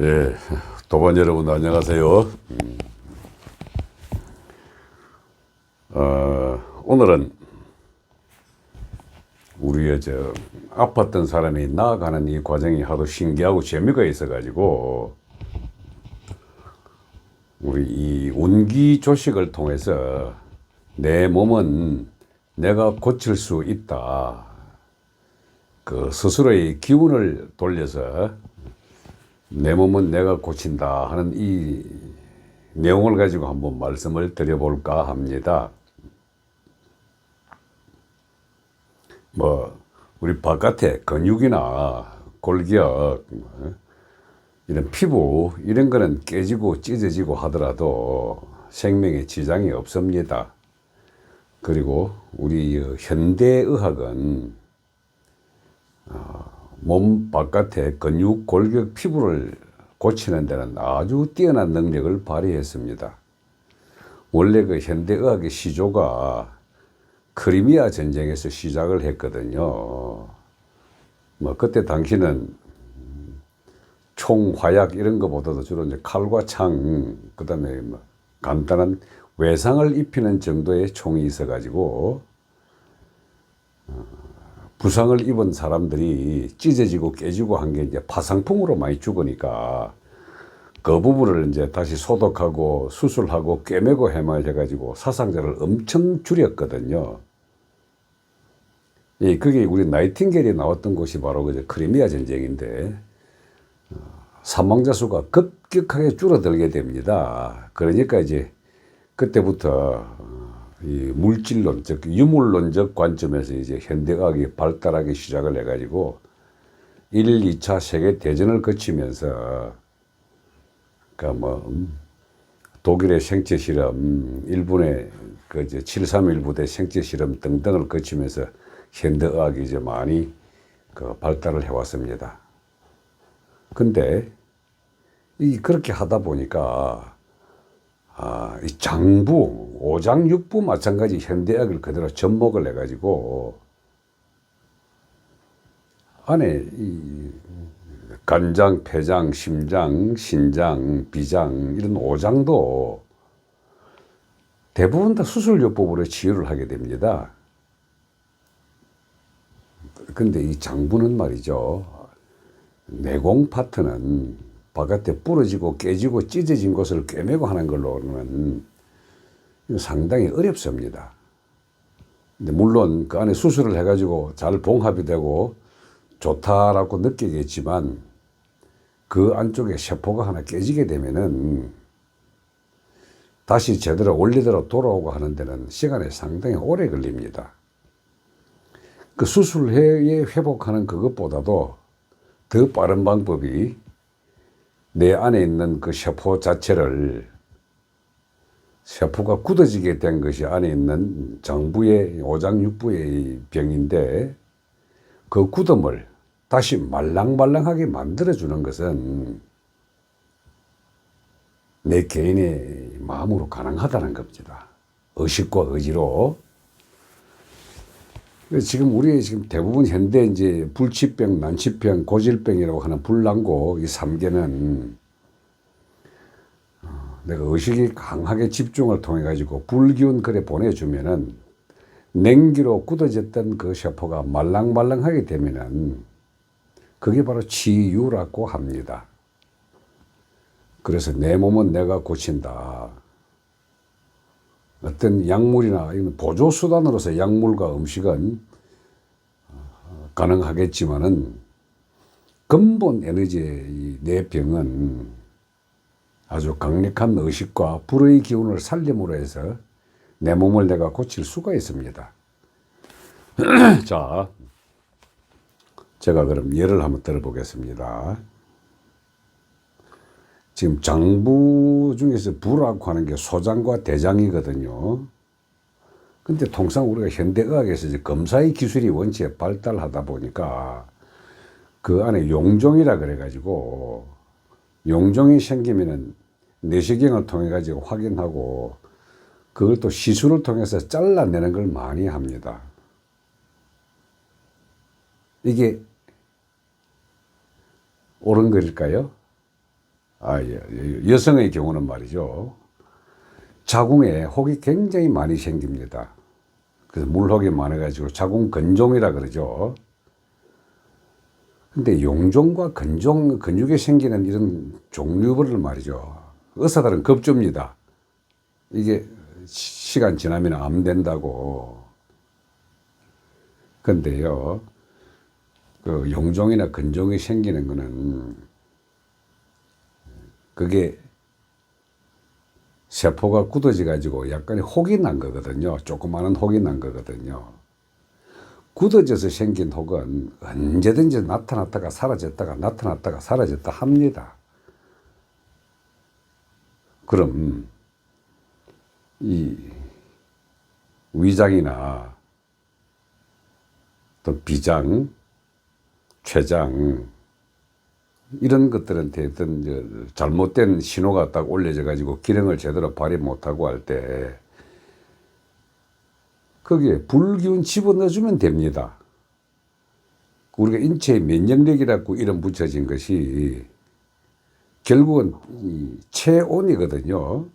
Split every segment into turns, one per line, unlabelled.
예, 도반 여러분 안녕하세요. 오늘은 우리의 아팠던 사람이 나아가는 이 과정이 하도 신기하고 재미가 있어가지고 우리 이 운기 조식을 통해서 내 몸은 내가 고칠 수 있다. 그 스스로의 기운을 돌려서 내 몸은 내가 고친다 하는 이 내용을 가지고 한번 말씀을 드려볼까 합니다. 우리 바깥에 근육이나 골격, 이런 피부, 이런 거는 깨지고 찢어지고 하더라도 생명에 지장이 없습니다. 그리고 우리 현대의학은 몸 바깥에 근육, 골격, 피부를 고치는 데는 아주 뛰어난 능력을 발휘했습니다. 원래 그 현대의학의 시조가 크리미아 전쟁에서 시작을 했거든요. 그때 당시는 총, 화약 이런 것보다도 주로 이제 칼과 창, 그 다음에 간단한 외상을 입히는 정도의 총이 있어가지고 부상을 입은 사람들이 찢어지고 깨지고 한 게 이제 파상풍으로 많이 죽으니까 그 부분을 이제 다시 소독하고 수술하고 꿰매고 해가지고 사상자를 엄청 줄였거든요. 예, 그게 우리 나이팅게일이 나왔던 곳이 바로 그 크리미아 전쟁인데 사망자 수가 급격하게 줄어들게 됩니다. 그러니까 이제 그때부터 이 물질론, 즉 유물론적 관점에서 이제 현대의학이 발달하기 시작을 해가지고 1, 2차 세계대전을 거치면서 그러니까 독일의 생체 실험, 일본의 그 731 부대 생체 실험 등등을 거치면서 현대의학이 이제 많이 그 발달을 해왔습니다. 근데 그렇게 하다 보니까 이 장부, 오장육부 마찬가지 현대의학을 그대로 접목을 해가지고 안에 이 간장, 폐장, 심장, 신장, 비장 이런 오장도 대부분 다 수술요법으로 치유를 하게 됩니다. 근데 이 장부는 말이죠. 내공 파트는 바깥에 부러지고 깨지고 찢어진 곳을 꿰매고 하는 걸로는 상당히 어렵습니다. 근데 물론 그 안에 수술을 해가지고 잘 봉합이 되고 좋다라고 느끼겠지만 그 안쪽에 세포가 하나 깨지게 되면은 다시 제대로 원리대로 돌아오고 하는 데는 시간이 상당히 오래 걸립니다. 그 수술 후에 회복하는 그것보다도 더 빠른 방법이 내 안에 있는 그 세포 자체를 세포가 굳어지게 된 것이 안에 있는 장부의 오장육부의 병인데 그 굳음을 다시 말랑말랑하게 만들어주는 것은 내 개인의 마음으로 가능하다는 겁니다. 의식과 의지로. 지금 우리 지금 대부분 현대 이제 불치병, 난치병, 고질병이라고 하는 불난고 이 3개는 내가 의식이 강하게 집중을 통해 가지고 불기운 그래 보내주면은 냉기로 굳어졌던 그 세포가 말랑말랑하게 되면은 그게 바로 치유라고 합니다. 그래서 내 몸은 내가 고친다. 어떤 약물이나 보조수단으로서 약물과 음식은 가능하겠지만은 근본 에너지의 내 병은 아주 강력한 의식과 불의 기운을 살림으로 해서 내 몸을 내가 고칠 수가 있습니다. 자, 제가 그럼 예를 한번 들어보겠습니다. 지금 장부 중에서 부라고 하는 게 소장과 대장이거든요. 근데 통상 우리가 현대의학에서 이제 검사의 기술이 원체 발달하다 보니까 그 안에 용종이라 그래가지고 용종이 생기면은 내시경을 통해 가지고 확인하고 그걸 또 시술을 통해서 잘라내는 걸 많이 합니다. 이게 옳은 글일까요? 여성의 경우는 말이죠. 자궁에 혹이 굉장히 많이 생깁니다. 그래서 물혹이 많아가지고 자궁 근종이라 그러죠. 근데 용종과 근육에 생기는 이런 종류별을 말이죠. 의사들은 겁줍니다. 이게 시간 지나면 암 된다고. 근데요, 그 용종이나 근종이 생기는 거는 그게 세포가 굳어져 가지고 약간의 혹이 난 거거든요. 조그마한 혹이 난 거거든요. 굳어져서 생긴 혹은 언제든지 나타났다가 사라졌다가 나타났다가 사라졌다 합니다. 그럼 이 위장이나 또 비장, 췌장 이런 것들한테 어떤 잘못된 신호가 딱 올려져 가지고 기능을 제대로 발휘 못하고 할 때 거기에 불기운 집어넣어주면 됩니다. 우리가 인체의 면역력이라고 이름 붙여진 것이 결국은 이 체온이거든요.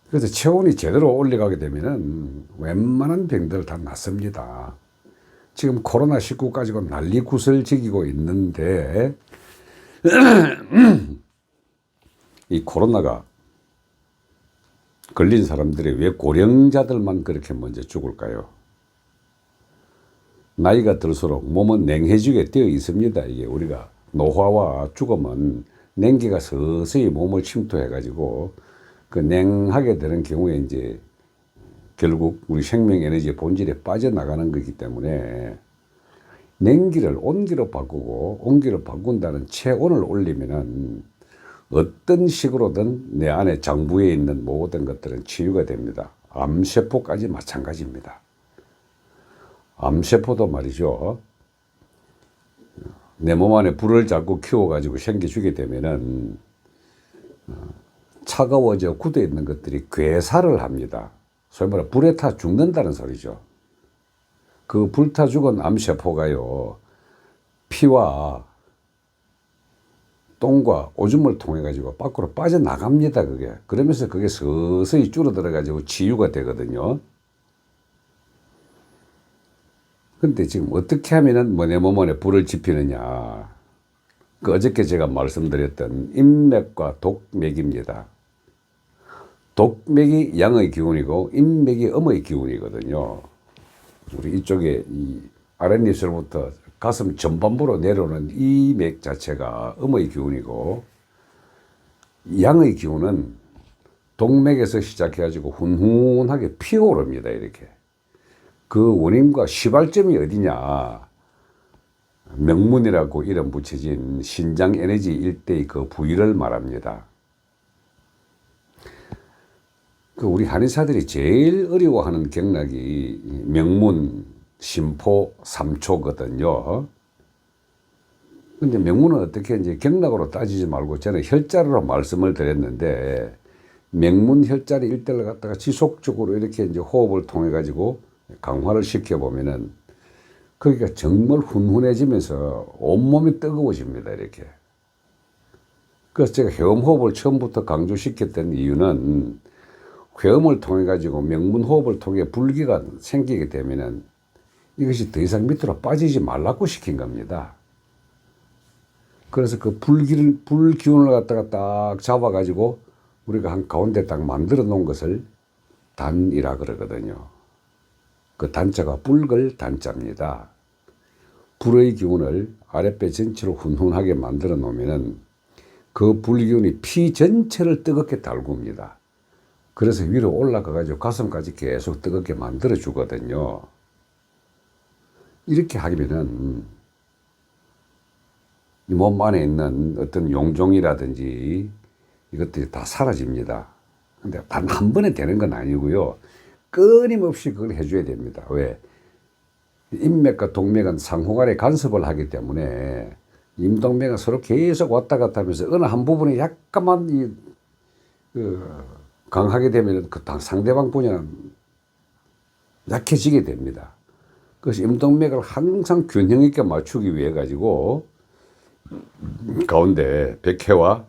그래서 체온이 제대로 올라가게 되면은 웬만한 병들 다 낫습니다. 지금 코로나19 가지고 난리 구슬지기고 있는데 이 코로나가 걸린 사람들이 왜 고령자들만 그렇게 먼저 죽을까요? 나이가 들수록 몸은 냉해지게 되어 있습니다. 이게 우리가 노화와 죽음은 냉기가 서서히 몸을 침투해 가지고 그 냉하게 되는 경우에 이제 결국 우리 생명 에너지의 본질에 빠져나가는 거기 때문에 냉기를 온기로 바꾸고 온기로 바꾼다는 체온을 올리면은 어떤 식으로든 내 안에 장부에 있는 모든 것들은 치유가 됩니다. 암세포까지 마찬가지입니다. 암세포도 말이죠. 내 몸 안에 불을 자꾸 키워가지고 생겨주게 되면은 차가워져 굳어 있는 것들이 괴사를 합니다. 소위 말해 불에 타 죽는다는 소리죠. 그 불타 죽은 암세포가요, 피와 똥과 오줌을 통해 가지고 밖으로 빠져나갑니다. 그게. 그러면서 그게 서서히 줄어들어 가지고 치유가 되거든요. 근데 지금 어떻게 하면은 내 몸 안에 불을 지피느냐. 그 어저께 제가 말씀드렸던 인맥과 독맥입니다. 독맥이 양의 기운이고 인맥이 음의 기운이거든요. 우리 이쪽에 이 아랫입술부터 가슴 전반부로 내려오는 이 맥 자체가 음의 기운이고, 양의 기운은 동맥에서 시작해가지고 훈훈하게 피어오릅니다. 이렇게. 그 원인과 시발점이 어디냐. 명문이라고 이름 붙여진 신장 에너지 일대의 그 부위를 말합니다. 그 우리 한의사들이 제일 어려워하는 경락이 명문, 심포, 삼초거든요. 근데 명문은 어떻게 이제 경락으로 따지지 말고 저는 혈자리로 말씀을 드렸는데, 명문 혈자리 일대를 갖다가 지속적으로 이렇게 이제 호흡을 통해 가지고 강화를 시켜보면은 거기가 정말 훈훈해지면서 온몸이 뜨거워집니다. 이렇게. 그래서 제가 회음호흡을 처음부터 강조시켰던 이유는 회음을 통해 가지고 명문 호흡을 통해 불기가 생기게 되면은 이것이 더 이상 밑으로 빠지지 말라고 시킨 겁니다. 그래서 그 불기운을 갖다가 딱 잡아 가지고 우리가 한 가운데 딱 만들어 놓은 것을 단이라 그러거든요. 그 단자가 불글 단자입니다. 불의 기운을 아랫배 전체로 훈훈하게 만들어 놓으면은 그 불기운이 피 전체를 뜨겁게 달굽니다. 그래서 위로 올라가 가지고 가슴까지 계속 뜨겁게 만들어 주거든요. 이렇게 하면은 이 몸 안에 있는 어떤 용종이라든지 이것들이 다 사라집니다. 근데 단 한 번에 되는 건 아니고요. 끊임없이 그걸 해줘야 됩니다. 왜? 인맥과 동맥은 상호간에 간섭을 하기 때문에 임동맥은 서로 계속 왔다 갔다 하면서 어느 한 부분이 약간만 강하게 되면 그 상대방 분야는 약해지게 됩니다. 그래서 임동맥을 항상 균형 있게 맞추기 위해 가지고 가운데 백회와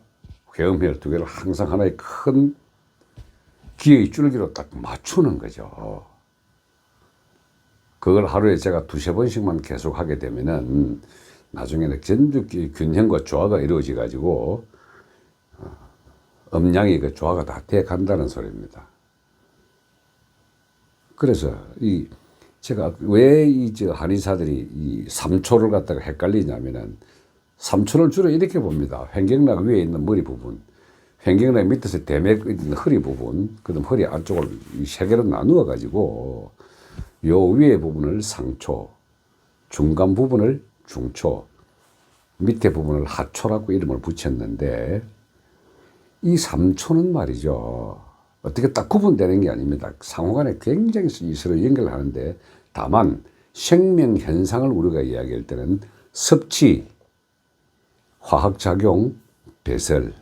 회음혈 두 개를 항상 하나의 큰 기의 줄기로 딱 맞추는 거죠. 그걸 하루에 제가 두세 번씩만 계속 하게 되면은 나중에는 전두기 균형과 조화가 이루어져 가지고 음양이 그 조화가 다 돼 간다는 소리입니다. 그래서 제가 왜 한의사들이 이 삼초를 갖다가 헷갈리냐면은 삼초를 주로 이렇게 봅니다. 횡격락 위에 있는 머리 부분, 횡격락 밑에서 대맥 있는 허리 부분, 그다음 허리 안쪽을 이 세 개로 나누어 가지고 요 위에 부분을 상초, 중간 부분을 중초, 밑에 부분을 하초라고 이름을 붙였는데 이 삼초는 말이죠. 어떻게 딱 구분되는 게 아닙니다. 상호간에 굉장히 서로 연결하는데 다만 생명 현상을 우리가 이야기할 때는 섭취, 화학작용, 배설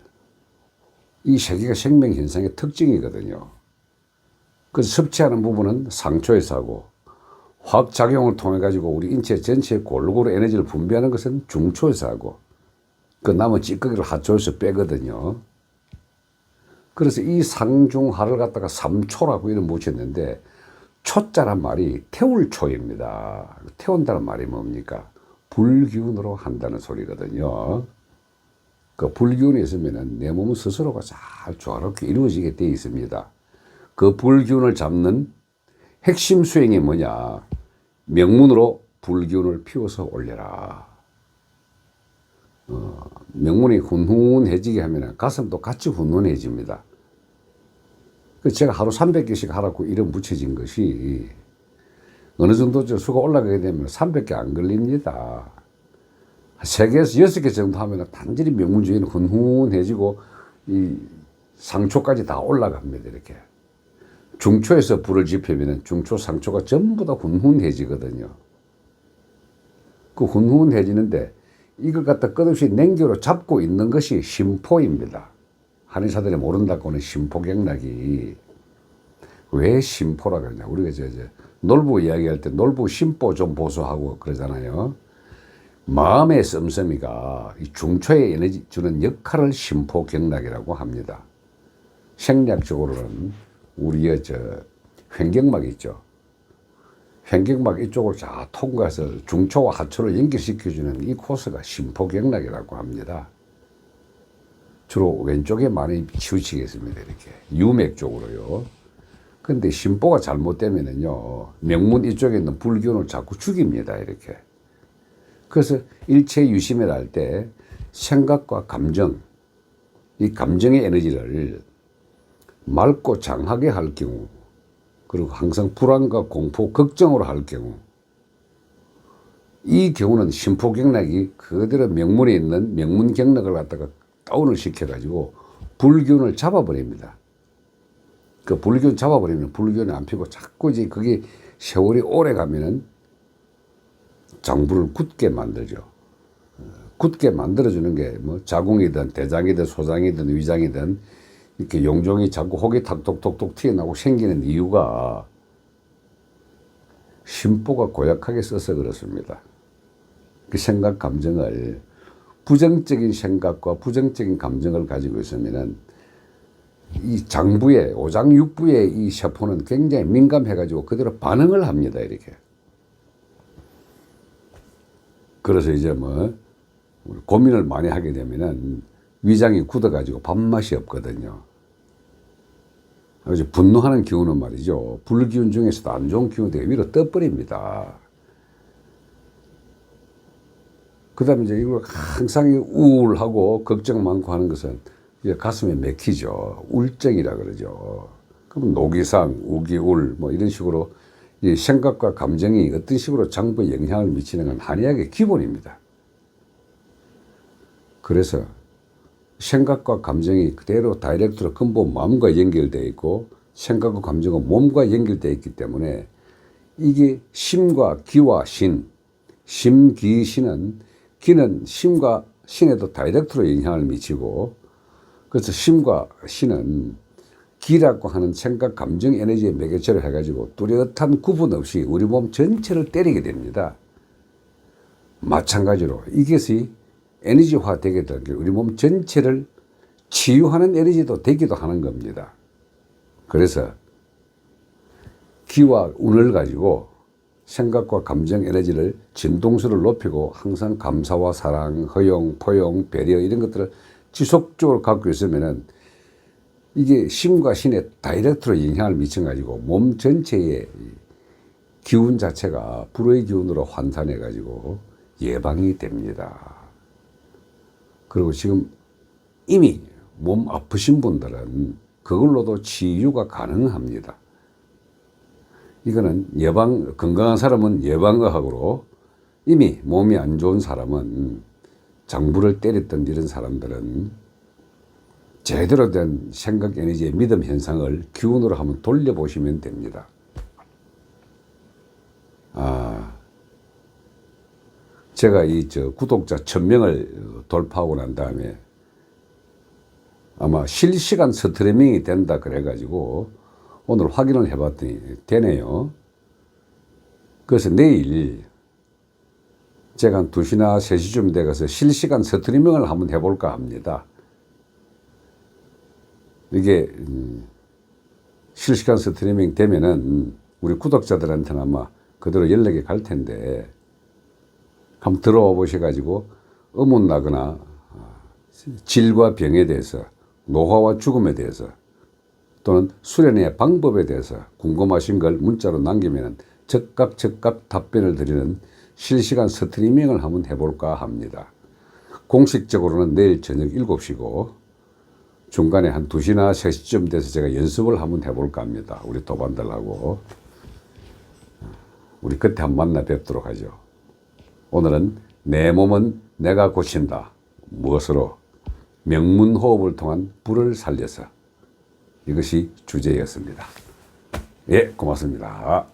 이 세 개가 생명 현상의 특징이거든요. 그래서 섭취하는 부분은 상초에서 하고 화학작용을 통해 가지고 우리 인체 전체에 골고루 에너지를 분비하는 것은 중초에서 하고 그 남은 찌꺼기를 하초에서 빼거든요. 그래서 이 상중하를 갖다가 삼초라고 이름 붙였는데 초자란 말이 태울 초입니다. 태운다는 말이 뭡니까? 불기운으로 한다는 소리거든요. 그 불기운이 있으면 내 몸 스스로가 잘 조화롭게 이루어지게 되어 있습니다. 그 불기운을 잡는 핵심 수행이 뭐냐? 명문으로 불기운을 피워서 올려라. 명문이 훈훈해지게 하면 가슴도 같이 훈훈해집니다. 그래서 제가 하루 300개씩 하라고 이름 붙여진 것이 어느 정도 수가 올라가게 되면 300개 안 걸립니다. 3개에서 6개 정도 하면 단전히 명문 주위는 훈훈해지고 이 상초까지 다 올라갑니다. 이렇게. 중초에서 불을 지피면 중초, 상초가 전부 다 훈훈해지거든요. 그 훈훈해지는데 이걸 갖다 끝없이 냉겨로 잡고 있는 것이 심포입니다. 한의사들이 모른다고 하는 심포경락이 왜 심포라 그러냐. 우리가 이제 놀부 이야기할 때 놀부 심보 좀 보수하고 그러잖아요. 마음의 씀씀이가 이 중초에 에너지 주는 역할을 심포경락이라고 합니다. 생략적으로는 우리의 횡격막 있죠. 횡격막 이쪽을 쫙 통과해서 중초와 하초를 연결시켜주는 이 코스가 심포경락이라고 합니다. 주로 왼쪽에 많이 치우치겠습니다. 이렇게 유맥 쪽으로요. 근데 심포가 잘못되면은요, 명문 이쪽에 있는 불기운을 자꾸 죽입니다. 이렇게. 그래서 일체 유심을 할 때 생각과 감정, 이 감정의 에너지를 맑고 장하게 할 경우, 그리고 항상 불안과 공포, 걱정으로 할 경우, 이 경우는 심포경락이 그대로 명문에 있는 명문경락을 갖다가 다운을 시켜가지고 불기운을 잡아버립니다. 그 불기운 잡아버리면 불기운이 안 피고 자꾸 이제 그게 세월이 오래 가면은 장부를 굳게 만들죠. 굳게 만들어주는 게 뭐 자궁이든 대장이든 소장이든 위장이든 이렇게 용종이 자꾸 혹이 탁톡톡톡 튀어나오고 생기는 이유가 심포가 고약하게 써서 그렇습니다. 그 생각, 감정을 부정적인 생각과 부정적인 감정을 가지고 있으면은 이 장부에 오장육부의 이 세포는 굉장히 민감해가지고 그대로 반응을 합니다. 이렇게. 그래서 이제 뭐 고민을 많이 하게 되면은 위장이 굳어가지고 밥맛이 없거든요. 그래서 분노하는 기운은 말이죠. 불기운 중에서도 안 좋은 기운이 위로 떠버립니다. 그 다음에 이제 이걸 항상 우울하고 걱정 많고 하는 것은 이제 가슴에 맥히죠. 울증이라 그러죠. 그럼 노기상, 우기울 뭐 이런 식으로 이 생각과 감정이 어떤 식으로 장부에 영향을 미치는 건 한의학의 기본입니다. 그래서 생각과 감정이 그대로 다이렉트로 근본 마음과 연결되어 있고 생각과 감정은 몸과 연결되어 있기 때문에 이게 심과 기와 신, 심기신은 기는 심과 신에도 다이렉트로 영향을 미치고 그래서 심과 신은 기라고 하는 생각, 감정, 에너지의 매개체를 해가지고 뚜렷한 구분 없이 우리 몸 전체를 때리게 됩니다. 마찬가지로 이것이 에너지화 되게 될 게 우리 몸 전체를 치유하는 에너지도 되기도 하는 겁니다. 그래서 기와 운을 가지고 생각과 감정 에너지를 진동수를 높이고 항상 감사와 사랑, 허용, 포용, 배려 이런 것들을 지속적으로 갖고 있으면은 이게 심과 신에 다이렉트로 영향을 미쳐가지고 몸 전체의 기운 자체가 불의 기운으로 환산해가지고 예방이 됩니다. 그리고 지금 이미 몸 아프신 분들은 그걸로도 치유가 가능합니다. 이거는 건강한 사람은 예방의학으로 이미 몸이 안 좋은 사람은 장부를 때렸던 이런 사람들은 제대로 된 생각 에너지의 믿음 현상을 기운으로 한번 돌려보시면 됩니다. 제가 구독자 1000명을 돌파하고 난 다음에 아마 실시간 스트리밍이 된다 그래가지고 오늘 확인을 해봤더니 되네요. 그래서 내일 제가 한 2시나 3시쯤 돼가서 실시간 스트리밍을 한번 해볼까 합니다. 이게 실시간 스트리밍 되면은 우리 구독자들한테는 아마 그대로 연락이 갈 텐데 한번 들어와 보셔가지고 의문 나거나 질과 병에 대해서 노화와 죽음에 대해서 또는 수련의 방법에 대해서 궁금하신 걸 문자로 남기면 즉각 답변을 드리는 실시간 스트리밍을 한번 해볼까 합니다. 공식적으로는 내일 저녁 7시고 중간에 한 2시나 3시쯤 돼서 제가 연습을 한번 해볼까 합니다. 우리 도반들하고. 우리 그때 한번 만나 뵙도록 하죠. 오늘은 내 몸은 내가 고친다. 무엇으로? 명문호흡을 통한 불을 살려서. 이것이 주제였습니다. 예, 고맙습니다.